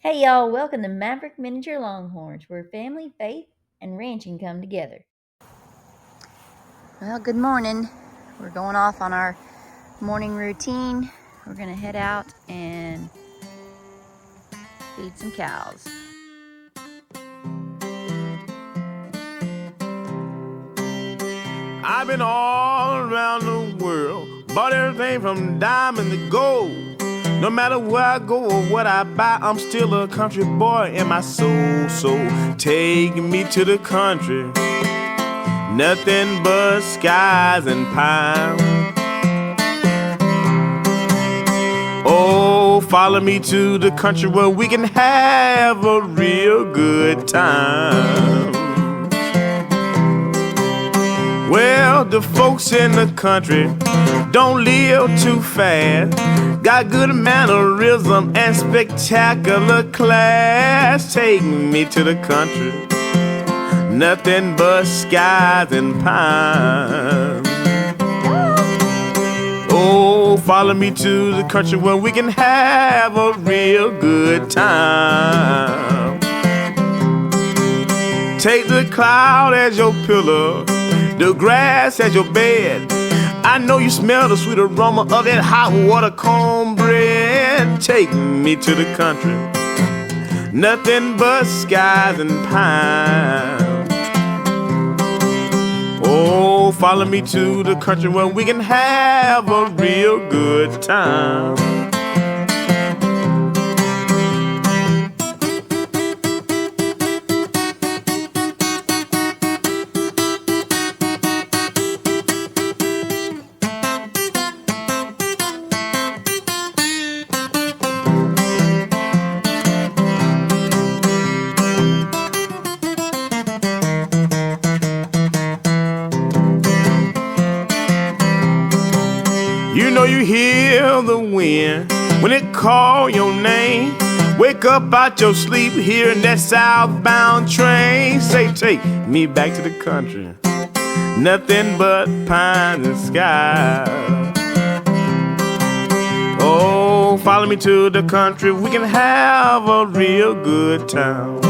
Hey y'all, welcome to Maverick Miniature Longhorns, where family, faith, and ranching come together. Well, good morning. We're going off on our morning routine. We're gonna head out and feed some cows. I've been all around the world, bought everything from diamond to gold. No matter where I go or what I buy, I'm still a country boy in my soul. So take me to the country, nothing but skies and pine. Oh, follow me to the country where we can have a real good time. Well, the folks in the country don't live too fast, got good mannerism and spectacular class. Take me to the country, nothing but skies and pines. Oh, follow me to the country where we can have a real good time. Take the cloud as your pillow, the grass as your bed. I know you smell the sweet aroma of that hot water cornbread. Take me to the country, nothing but skies and pines. Oh, follow me to the country where we can have a real good time. You know you hear the wind when it call your name. Wake up out your sleep hearing that southbound train. Say, take me back to the country, nothing but pines and sky. Oh, follow me to the country, we can have a real good time.